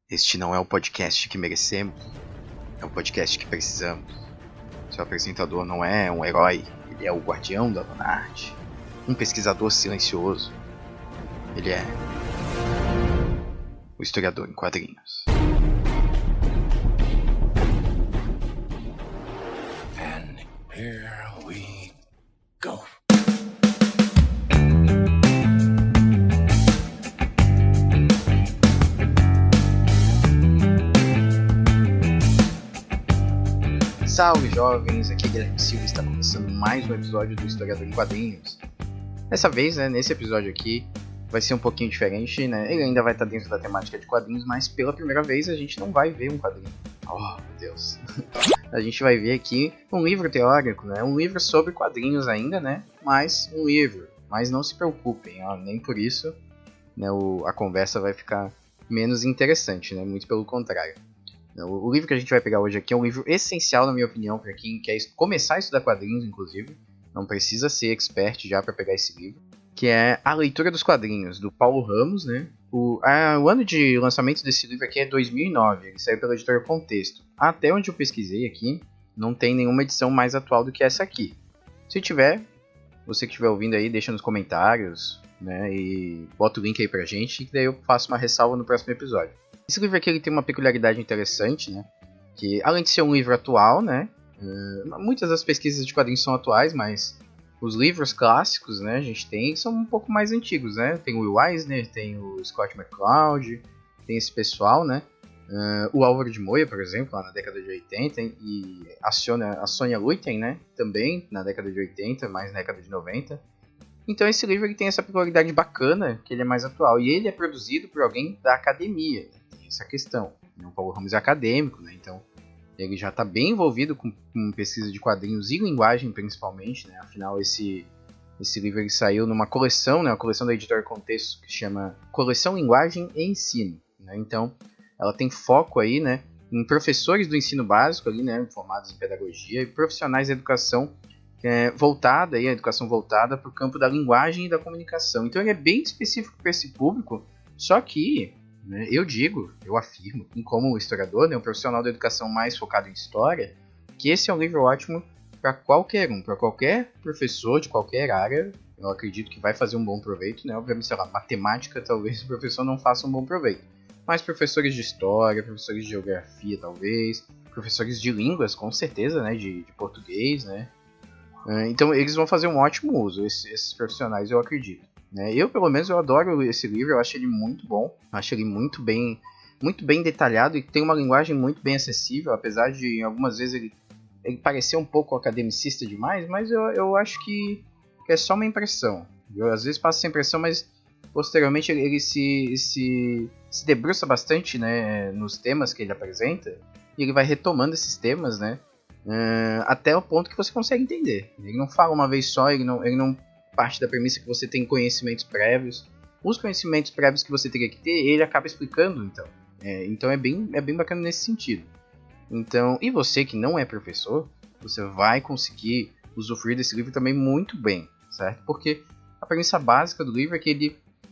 Este não é o podcast que merecemos, é o podcast que precisamos. Seu apresentador não é um herói, ele é o guardião da Dona Arte, um pesquisador silencioso. Ele é o historiador em quadrinhos. And here we go. Salve jovens, aqui é Guilherme Silva e está começando mais um episódio do Historiador em Quadrinhos. Dessa vez, nesse episódio aqui, vai ser um pouquinho diferente, Ele ainda vai estar dentro da temática de quadrinhos, mas pela primeira vez a gente não vai ver um quadrinho. Oh, meu Deus. A gente vai ver aqui um livro teórico, Um livro sobre quadrinhos ainda, Mas um livro. Mas não se preocupem, nem por isso, a conversa vai ficar menos interessante, Muito pelo contrário. O livro que a gente vai pegar hoje aqui é um livro essencial, na minha opinião, para quem quer começar a estudar quadrinhos, inclusive. Não precisa ser expert já para pegar esse livro. Que é A Leitura dos Quadrinhos, do Paulo Ramos, O ano de lançamento desse livro aqui é 2009, ele saiu pela editora Contexto. Até onde eu pesquisei aqui, não tem nenhuma edição mais atual do que essa aqui. Se tiver, você que estiver ouvindo aí, deixa nos comentários, e bota o link aí pra gente, que daí eu faço uma ressalva no próximo episódio. Esse livro aqui ele tem uma peculiaridade interessante, que além de ser um livro atual, muitas das pesquisas de quadrinhos são atuais, mas os livros clássicos, a gente tem, são um pouco mais antigos, Tem o Will Eisner, tem o Scott McCloud, tem esse pessoal, o Álvaro de Moya, por exemplo, lá na década de 80, e a Sonia Luiten, também na década de 80, mais na década de 90. Então esse livro ele tem essa peculiaridade bacana, que ele é mais atual, e ele é produzido por alguém da academia, tem essa questão. O Paulo Ramos é acadêmico, então ele já está bem envolvido com pesquisa de quadrinhos e linguagem principalmente, Afinal esse livro ele saiu numa coleção, a coleção da editora Contexto, que chama Coleção Linguagem e Ensino, Então ela tem foco aí, em professores do ensino básico ali, formados em pedagogia e profissionais da educação voltada, a educação voltada para o campo da linguagem e da comunicação. Então ele é bem específico para esse público, só que eu afirmo, como historiador, um profissional da educação mais focado em história, que esse é um livro ótimo para qualquer um, para qualquer professor de qualquer área. Eu acredito que vai fazer um bom proveito, Obviamente, matemática talvez o professor não faça um bom proveito, mas professores de história, professores de geografia talvez, professores de línguas com certeza, de português, Então eles vão fazer um ótimo uso, esses profissionais, eu acredito. Eu, pelo menos, eu adoro esse livro, eu acho ele muito bom, acho ele muito bem detalhado e tem uma linguagem muito bem acessível, apesar de, algumas vezes, ele parecer um pouco academicista demais, mas eu acho que é só uma impressão. Eu, às vezes, passo essa impressão, mas, posteriormente, ele se debruça bastante, nos temas que ele apresenta, e ele vai retomando esses temas, até o ponto que você consegue entender. Ele não fala uma vez só, ele não parte da premissa que você tem conhecimentos prévios. Os conhecimentos prévios que você teria que ter, ele acaba explicando, então. Então é bem bacana nesse sentido. Então, e você que não é professor, você vai conseguir usufruir desse livro também muito bem, certo? Porque a premissa básica do livro é que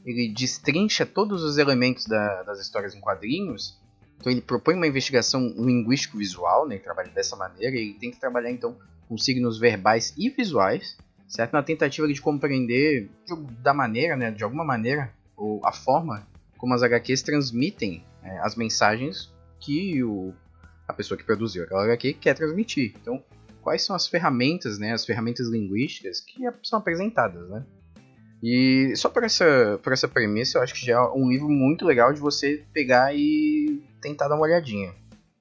ele destrincha todos os elementos das histórias em quadrinhos. Então ele propõe uma investigação linguístico-visual, ele trabalha dessa maneira, e ele tem que trabalhar então com signos verbais e visuais, certo? Na tentativa de compreender de alguma maneira, ou a forma como as HQs transmitem as mensagens que a pessoa que produziu aquela HQ quer transmitir. Então, quais são as ferramentas, as ferramentas linguísticas que são apresentadas, E só por essa premissa, eu acho que já é um livro muito legal de você pegar e tentar dar uma olhadinha.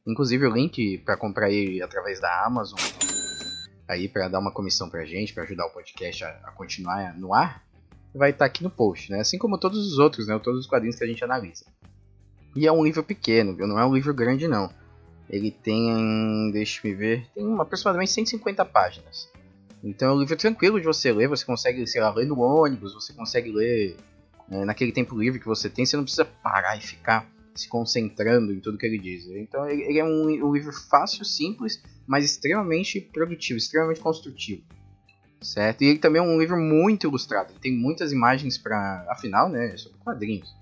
Inclusive o link para comprar ele através da Amazon, aí para dar uma comissão pra gente, para ajudar o podcast a continuar no ar, vai estar aqui no post, Assim como todos os outros, todos os quadrinhos que a gente analisa. E é um livro pequeno, não é um livro grande não. Ele tem, deixa-me ver, tem aproximadamente 150 páginas. Então é um livro tranquilo de você ler, você consegue, ler no ônibus, você consegue ler naquele tempo livre que você tem, você não precisa parar e ficar se concentrando em tudo que ele diz. Então ele é um livro fácil, simples, mas extremamente produtivo, extremamente construtivo, certo? E ele também é um livro muito ilustrado, ele tem muitas imagens afinal, é sobre quadrinhos.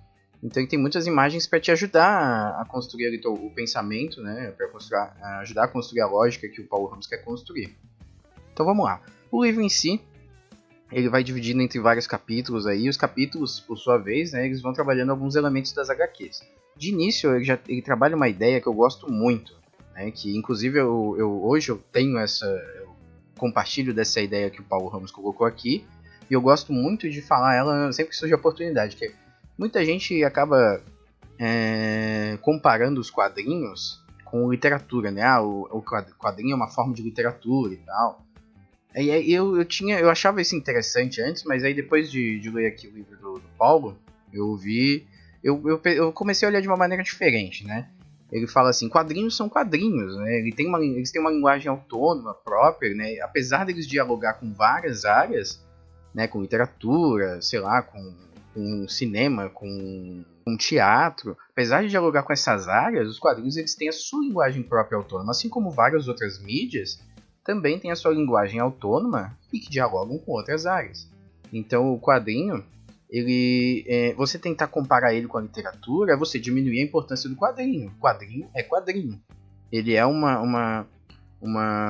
Então ele tem muitas imagens para te ajudar a construir ali o pensamento, né? Para ajudar a construir a lógica que o Paulo Ramos quer construir. Então vamos lá. O livro em si, ele vai dividindo entre vários capítulos aí. Os capítulos, por sua vez, né, eles vão trabalhando alguns elementos das HQs. De início, ele trabalha uma ideia que eu gosto muito, né? Que inclusive hoje eu tenho eu compartilho dessa ideia que o Paulo Ramos colocou aqui. E eu gosto muito de falar ela sempre que surge a oportunidade, que muita gente acaba comparando os quadrinhos com literatura, né? O quadrinho é uma forma de literatura e tal. Eu achava isso interessante antes, mas aí depois de ler aqui o livro do Paulo, eu comecei a olhar de uma maneira diferente, né? Ele fala assim, quadrinhos são quadrinhos, né? Eles têm uma linguagem autônoma própria, né? Apesar deles dialogar com várias áreas, né? Com literatura, sei lá, com cinema, com teatro. Apesar de dialogar com essas áreas, os quadrinhos eles têm a sua linguagem própria autônoma, assim como várias outras mídias também têm a sua linguagem autônoma e que dialogam com outras áreas. Então o quadrinho, você tentar comparar ele com a literatura é você diminuir a importância do quadrinho. Quadrinho é quadrinho. Ele é uma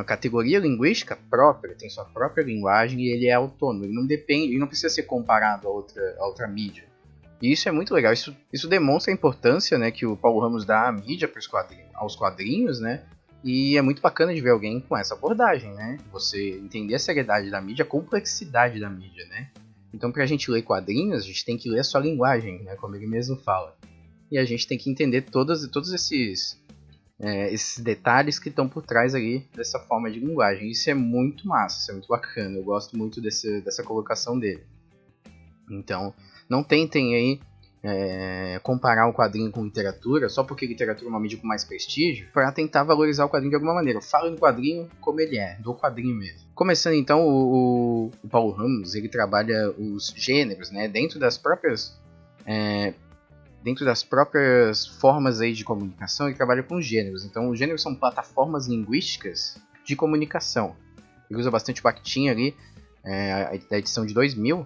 categoria linguística própria, tem sua própria linguagem e ele é autônomo. Ele não precisa ser comparado a outra mídia. E isso é muito legal. Isso demonstra a importância, né, que o Paulo Ramos dá à mídia aos quadrinhos, né? E é muito bacana de ver alguém com essa abordagem, né? Você entender a seriedade da mídia, a complexidade da mídia, né? Então, pra gente ler quadrinhos, a gente tem que ler a sua linguagem, né? Como ele mesmo fala. E a gente tem que entender todos esses detalhes que estão por trás ali dessa forma de linguagem. Isso é muito massa, isso é muito bacana. Eu gosto muito dessa colocação dele. Então, não tentem aí comparar o quadrinho com literatura, só porque literatura é uma mídia com mais prestígio, para tentar valorizar o quadrinho de alguma maneira. Fala do quadrinho como ele é, do quadrinho mesmo. Começando então, o Paulo Ramos, ele trabalha os gêneros, né, dentro das próprias formas aí de comunicação, ele trabalha com gêneros. Então, os gêneros são plataformas linguísticas de comunicação. Ele usa bastante o Bakhtin ali, da edição de 2000,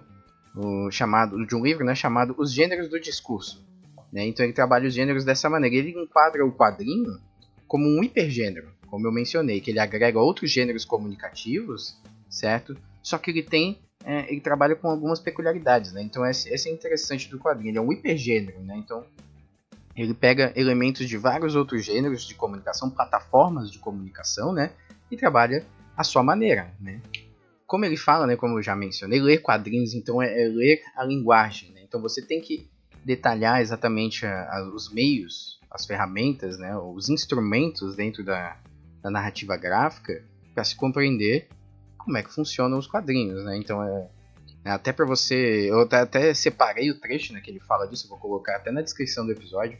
de um livro, né, chamado Os Gêneros do Discurso. Né? Então ele trabalha os gêneros dessa maneira. Ele enquadra o quadrinho como um hipergênero, como eu mencionei, que ele agrega outros gêneros comunicativos, certo? Só que ele trabalha com algumas peculiaridades, né? Então esse é interessante do quadrinho, ele é um hipergênero, né? Então ele pega elementos de vários outros gêneros de comunicação, plataformas de comunicação, né? E trabalha à sua maneira, né? Como ele fala, né, como eu já mencionei, ler quadrinhos então é ler a linguagem, né? Então você tem que detalhar exatamente os meios, as ferramentas, né, os instrumentos dentro da narrativa gráfica para se compreender como é que funcionam os quadrinhos, né? Então até para você, eu até separei o trecho, né, que ele fala disso, eu vou colocar até na descrição do episódio,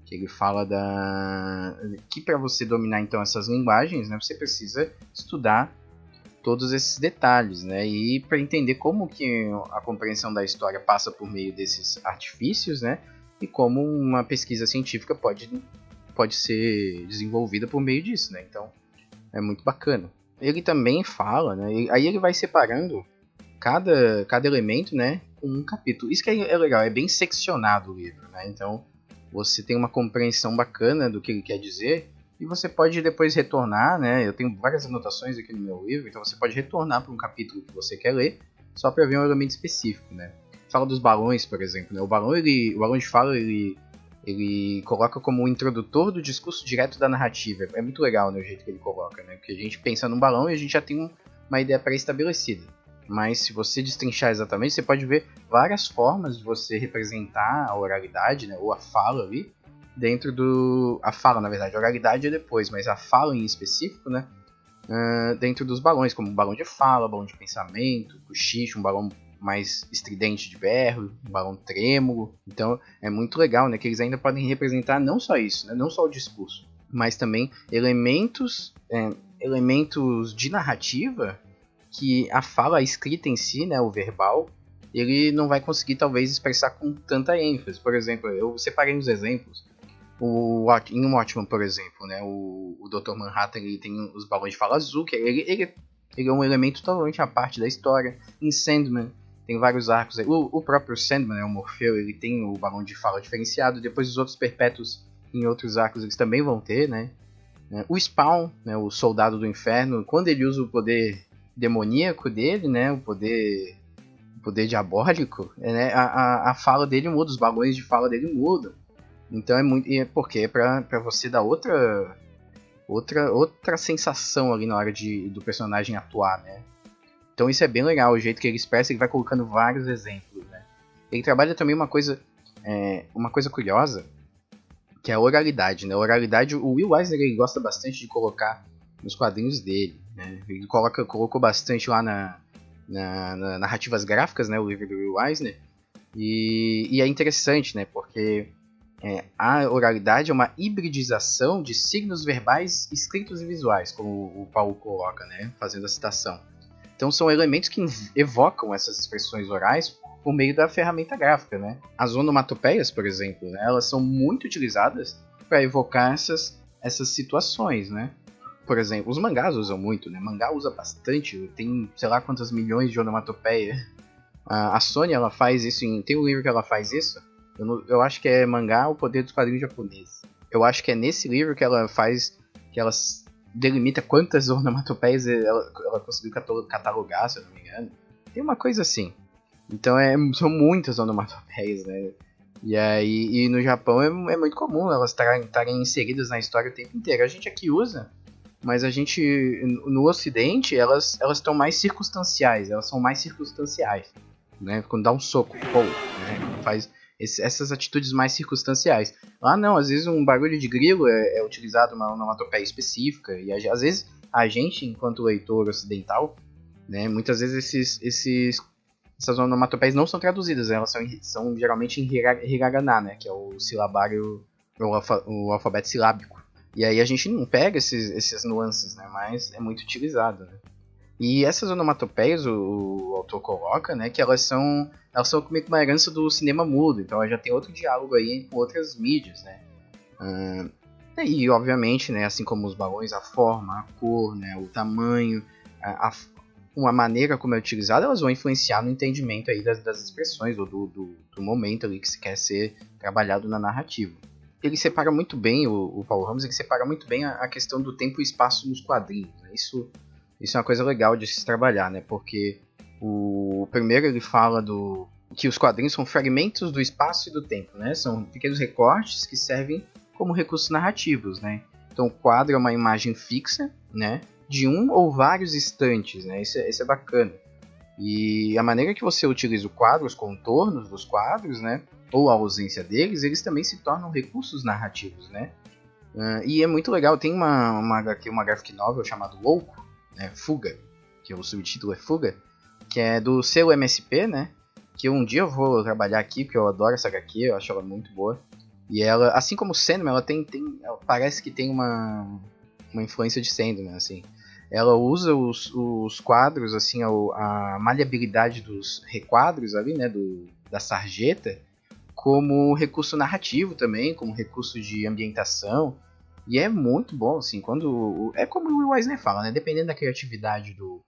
que ele fala que para você dominar então essas linguagens, né, você precisa estudar todos esses detalhes, né? E para entender como que a compreensão da história passa por meio desses artifícios, né? E como uma pesquisa científica pode ser desenvolvida por meio disso, né? Então é muito bacana. Ele também fala, né? Aí ele vai separando cada elemento, né? Com um capítulo. Isso que é legal, é bem seccionado o livro, né? Então você tem uma compreensão bacana do que ele quer dizer. E você pode depois retornar, né? Eu tenho várias anotações aqui no meu livro, então você pode retornar para um capítulo que você quer ler, só para ver um elemento específico, né? Fala dos balões, por exemplo, né? O balão de fala, ele coloca como o introdutor do discurso direto da narrativa. É muito legal, né, o jeito que ele coloca, né? Porque a gente pensa num balão e a gente já tem uma ideia pré-estabelecida. Mas se você destrinchar exatamente, você pode ver várias formas de você representar a oralidade, né? Ou a fala ali, dentro a fala, na verdade, a oralidade é depois, mas a fala em específico, né, dentro dos balões, como um balão de fala, balão de pensamento, cochicho, um balão mais estridente de berro, um balão trêmulo. Então é muito legal, né, que eles ainda podem representar não só isso, né, não só o discurso, mas também elementos de narrativa que a fala, a escrita em si, né, o verbal, ele não vai conseguir talvez expressar com tanta ênfase. Por exemplo, eu separei uns exemplos. Em Watchmen, por exemplo, né, o Dr. Manhattan, ele tem os balões de fala azul, que ele é um elemento totalmente à parte da história. Em Sandman, tem vários arcos aí. O próprio Sandman, né, o Morfeu, ele tem o balão de fala diferenciado. Depois os outros perpétuos em outros arcos eles também vão ter, né? O Spawn, né, o Soldado do Inferno, quando ele usa o poder demoníaco dele, né, o poder diabólico, né, a fala dele muda, os balões de fala dele mudam. Então é muito, porque é pra você dar outra sensação ali na hora do personagem atuar, né? Então isso é bem legal, o jeito que ele expressa, ele vai colocando vários exemplos, né? Ele trabalha também uma coisa curiosa, que é a oralidade, né? A oralidade, o Will Eisner ele gosta bastante de colocar nos quadrinhos dele, né? Ele colocou bastante lá na narrativas gráficas, né? O livro do Will Eisner. E é interessante, né? Porque a oralidade é uma hibridização de signos verbais escritos e visuais, como o Paulo coloca, né? Fazendo a citação. Então são elementos que evocam essas expressões orais por meio da ferramenta gráfica, né? As onomatopeias, por exemplo, né, elas são muito utilizadas para evocar essas situações, né? Por exemplo, os mangás usam muito, né? Mangá usa bastante, tem sei lá quantas milhões de onomatopeia. A Sony, ela faz isso, tem um livro que ela faz isso, eu acho que é Mangá, o Poder dos Quadrinhos Japoneses. Eu acho que é nesse livro que ela faz, que ela delimita quantas onomatopeias ela conseguiu catalogar, se eu não me engano. Tem uma coisa assim. Então são muitas onomatopeias, né? E no Japão é muito comum elas estarem inseridas na história o tempo inteiro. A gente aqui usa, mas a gente no Ocidente elas estão mais circunstanciais, né? Quando dá um soco, pô, né? Faz essas atitudes mais circunstanciais. Lá não, às vezes um barulho de grilo é utilizado uma onomatopeia específica, e às vezes a gente, enquanto leitor ocidental, né, muitas vezes essas onomatopeias não são traduzidas, elas são geralmente em hiragana, né, que é o silabário, o alfabeto silábico. E aí a gente não pega esses nuances, né, mas é muito utilizado, né. E essas onomatopeias o autor coloca, né, que elas são meio que uma herança do cinema mudo, então ela já tem outro diálogo aí com outras mídias, né. E obviamente, né, assim como os balões, a forma, a cor, né, o tamanho, a maneira como é utilizada, elas vão influenciar no entendimento aí das expressões ou do momento ali que se quer ser trabalhado na narrativa. Ele separa muito bem, o Paulo Ramos, ele separa muito bem a questão do tempo e espaço nos quadrinhos, né? Isso é uma coisa legal de se trabalhar, né? Porque o primeiro ele fala que os quadrinhos são fragmentos do espaço e do tempo, né? São pequenos recortes que servem como recursos narrativos, né? Então o quadro é uma imagem fixa, né? De um ou vários instantes, né? Isso é bacana. E a maneira que você utiliza o quadro, os contornos dos quadros, né? Ou a ausência deles, eles também se tornam recursos narrativos, né? E é muito legal, tem uma graphic novel chamada Louco, né, Fuga, que o subtítulo é Fuga, que é do selo MSP, né, que um dia eu vou trabalhar aqui, porque eu adoro essa HQ, eu acho ela muito boa. E ela, assim como o Sandman, ela parece que tem uma influência de Sandman, assim. Ela usa os quadros, assim, a maleabilidade dos requadros ali, né, da sarjeta, como recurso narrativo também, como recurso de ambientação. E é muito bom, assim, é como o Will Eisner fala, né? Dependendo da criatividade do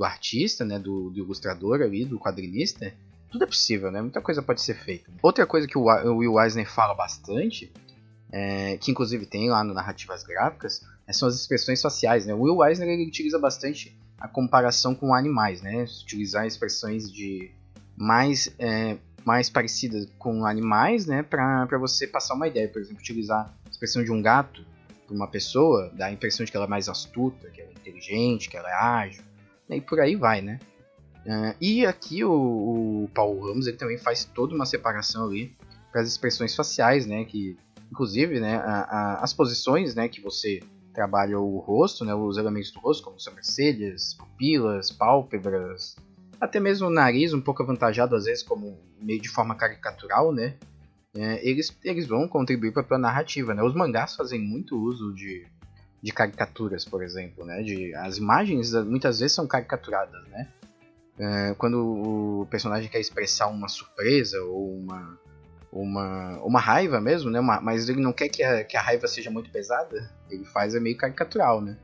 artista, né? Do ilustrador ali, do quadrinista, tudo é possível, né? Muita coisa pode ser feita. Outra coisa que o Will Eisner fala bastante, que inclusive tem lá no Narrativas Gráficas, são as expressões faciais, né? O Will Eisner ele utiliza bastante a comparação com animais, né? Utilizar expressões mais parecidas com animais, né? Para você passar uma ideia. Por exemplo, utilizar a expressão de um gato para uma pessoa, dá a impressão de que ela é mais astuta, que ela é inteligente, que ela é ágil, né? E por aí vai, né? E aqui o Paulo Ramos ele também faz toda uma separação ali para as expressões faciais, né? Que, inclusive, né, as posições, né, que você trabalha o rosto, né, os elementos do rosto, como sobrancelhas, pupilas, pálpebras, até mesmo o nariz, um pouco avantajado às vezes como meio de forma caricatural, né? Eles vão contribuir para a narrativa, né? Os mangás fazem muito uso de caricaturas, por exemplo, né? As imagens muitas vezes são caricaturadas, né? Quando o personagem quer expressar uma surpresa ou uma raiva mesmo, né? Mas ele não quer que a raiva seja muito pesada, ele faz meio caricatural, né?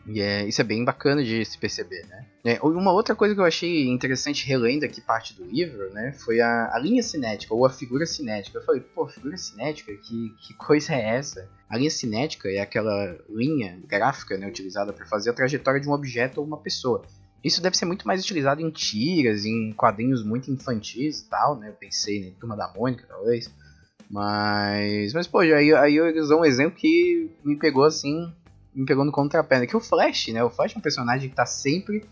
E isso é bem bacana de se perceber, né? Uma outra coisa que eu achei interessante relendo aqui parte do livro, né, foi a linha cinética, ou a figura cinética. Eu falei, pô, figura cinética? Que coisa é essa? A linha cinética é aquela linha gráfica, né, utilizada para fazer a trajetória de um objeto ou uma pessoa. Isso deve ser muito mais utilizado em tiras, em quadrinhos muito infantis e tal, né? Eu pensei em Turma da Mônica, talvez. Mas pô, aí eu usei um exemplo que me pegou assim, me pegou no contrapé, né? Que o Flash, né? O Flash é um personagem que tá sempre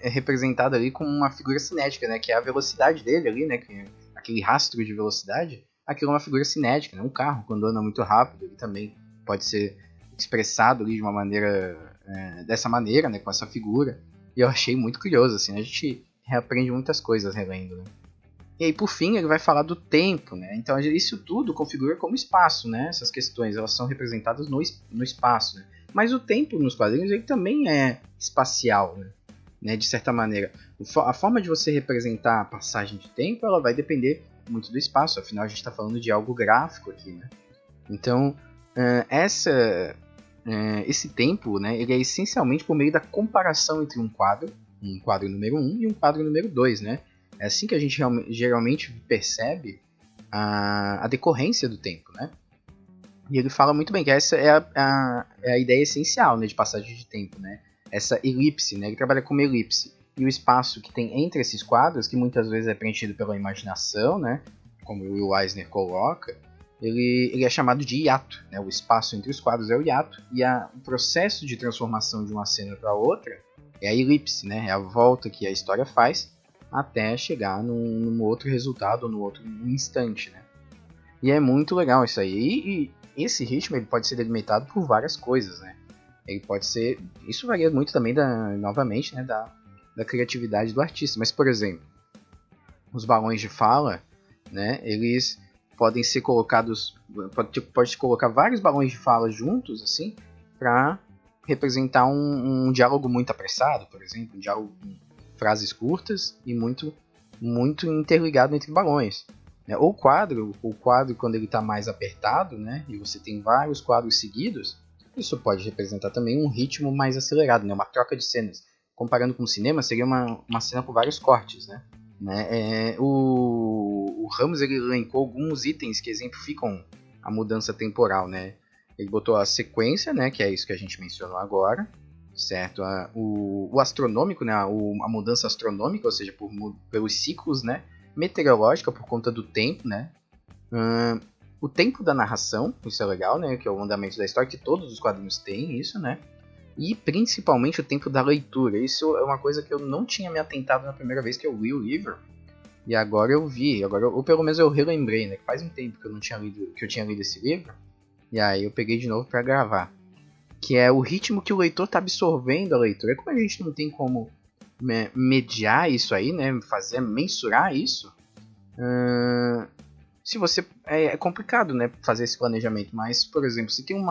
representado ali com uma figura cinética, né? Que é a velocidade dele ali, né? Que aquele rastro de velocidade, aquilo é uma figura cinética, né? Um carro, quando anda muito rápido, ele também pode ser expressado ali de uma maneira, dessa maneira, né? Com essa figura. E eu achei muito curioso, assim, a gente reaprende muitas coisas relendo, né? E aí, por fim, ele vai falar do tempo, né? Então, isso tudo configura como espaço, né? Essas questões, elas são representadas no espaço, né? Mas o tempo nos quadrinhos, ele também é espacial, né? De certa maneira. A forma de você representar a passagem de tempo, ela vai depender muito do espaço. Afinal, a gente está falando de algo gráfico aqui, né? Então, esse tempo, né? Ele é essencialmente por meio da comparação entre um quadro número 1 e um quadro número 2, né? É assim que a gente geralmente percebe a decorrência do tempo, né? E ele fala muito bem que essa é a ideia essencial, né, de passagem de tempo, né? Essa elipse, né? Ele trabalha com uma elipse. E o espaço que tem entre esses quadros, que muitas vezes é preenchido pela imaginação, né? Como o Will Eisner coloca, ele é chamado de hiato, né? O espaço entre os quadros é o hiato. E o processo de transformação de uma cena para outra é a elipse, né? É a volta que a história faz até chegar num outro resultado, no outro instante, né? E é muito legal isso aí. E esse ritmo ele pode ser delimitado por várias coisas, né? Ele pode ser... Isso varia muito também, novamente, né, da criatividade do artista. Mas, por exemplo, os balões de fala, né, eles podem ser colocados... Pode colocar vários balões de fala juntos, assim, para representar um diálogo muito apressado, por exemplo, um diálogo frases curtas e muito interligado entre balões. Ou o quadro quando ele está mais apertado, né, e você tem vários quadros seguidos, isso pode representar também um ritmo mais acelerado, né, uma troca de cenas. Comparando com o cinema, seria uma cena com vários cortes. Né? O Ramos ele elencou alguns itens que exemplificam a mudança temporal. Né? Ele botou a sequência, né, que é isso que a gente mencionou agora, certo? O astronômico, né? A mudança astronômica, ou seja, pelos ciclos, né? Meteorológica, por conta do tempo, né? O tempo da narração, isso é legal, né? Que é o andamento da história, que todos os quadrinhos têm isso, né? E principalmente o tempo da leitura. Isso é uma coisa que eu não tinha me atentado na primeira vez que eu li o livro. E agora eu vi, ou pelo menos eu relembrei, né? Que faz um tempo que eu tinha lido esse livro. E aí eu peguei de novo para gravar. Que é o ritmo que o leitor está absorvendo a leitura. Como a gente não tem como mediar isso aí, né, mensurar isso, se você é complicado, né, fazer esse planejamento. Mas, por exemplo, se tem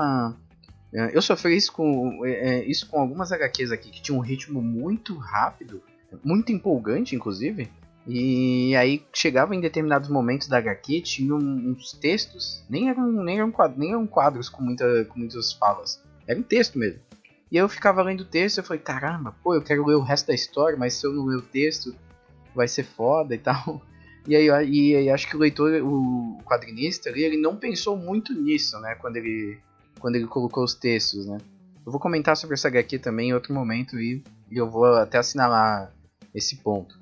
eu sofri isso com algumas HQs aqui que tinham um ritmo muito rápido, muito empolgante, inclusive. E aí chegava em determinados momentos da HQ, tinha uns textos, nem eram quadros com muitas falas. Era um texto mesmo. E eu ficava lendo o texto e eu falei, caramba, pô, eu quero ler o resto da história, mas se eu não ler o texto, vai ser foda e tal. E aí acho que o leitor, o quadrinista ali, ele não pensou muito nisso, né, quando ele colocou os textos, né. Eu vou comentar sobre essa HQ também em outro momento e eu vou até assinalar esse ponto.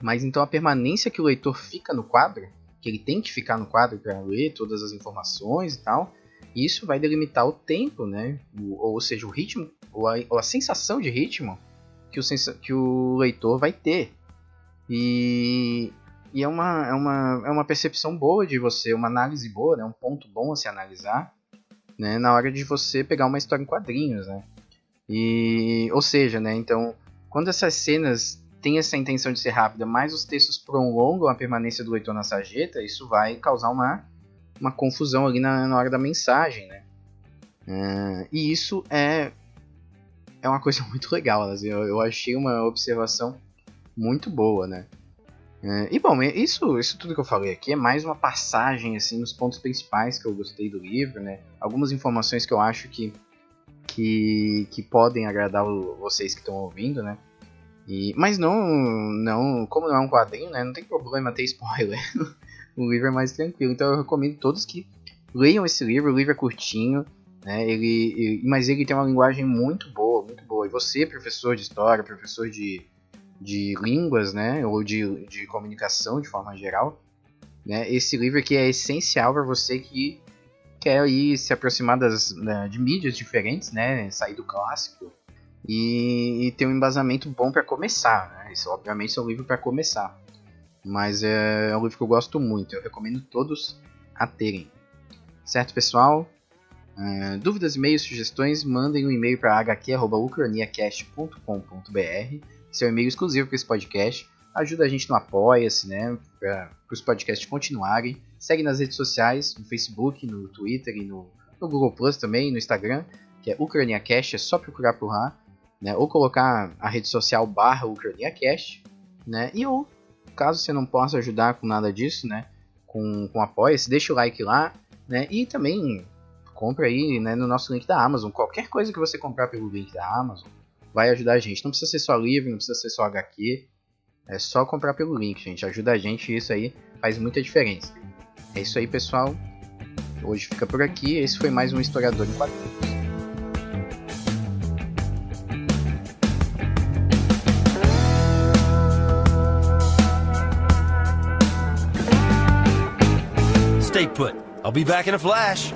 Mas então a permanência que o leitor fica no quadro, que ele tem que ficar no quadro para ler todas as informações e tal, isso vai delimitar o tempo, né? Ou seja, o ritmo, ou a sensação de ritmo que o leitor vai ter. E é uma percepção boa de você, uma análise boa, né? Um ponto bom a se analisar, né? Na hora de você pegar uma história em quadrinhos, né? Ou seja, né? Então, quando essas cenas têm essa intenção de ser rápida, mas os textos prolongam a permanência do leitor na sarjeta, isso vai causar uma confusão ali na hora da mensagem, né? E isso é uma coisa muito legal, assim, eu achei uma observação muito boa, né? E bom, isso tudo que eu falei aqui é mais uma passagem assim nos pontos principais que eu gostei do livro, né? Algumas informações que eu acho que que podem agradar vocês que estão ouvindo, né? Mas não, como não é um quadrinho, né? Não tem problema ter spoiler. O livro é mais tranquilo, então eu recomendo todos que leiam esse livro. O livro é curtinho, né? Mas ele tem uma linguagem muito boa, muito boa. E você, professor de história, professor de línguas, né? Ou de comunicação de forma geral, né? Esse livro aqui é essencial para você que quer aí se aproximar de mídias diferentes, né? Sair do clássico e ter um embasamento bom para começar, né? Isso obviamente é um livro para começar, mas é um livro que eu gosto muito, eu recomendo todos a terem. Certo, pessoal? Dúvidas, e-mails, sugestões, mandem um e-mail para hq@ucraniacast.com.br. Seu e-mail exclusivo para esse podcast. Ajuda a gente no Apoia-se, né? Para os podcasts continuarem. Segue nas redes sociais, no Facebook, no Twitter e no Google Plus também, no Instagram, que é UcraniaCast, é só procurar por lá, né? Ou colocar a rede social /UcraniaCast, né? E ou, caso você não possa ajudar com nada disso, né? Com Apoia-se, deixa o like lá, né? E também compra aí, né, no nosso link da Amazon. Qualquer coisa que você comprar pelo link da Amazon vai ajudar a gente. Não precisa ser só livro, não precisa ser só HQ. É só comprar pelo link, gente. Ajuda a gente e isso aí faz muita diferença. É isso aí, pessoal. Hoje fica por aqui. Esse foi mais um Historiador em Quadrinhos. Stay put. I'll be back in a flash.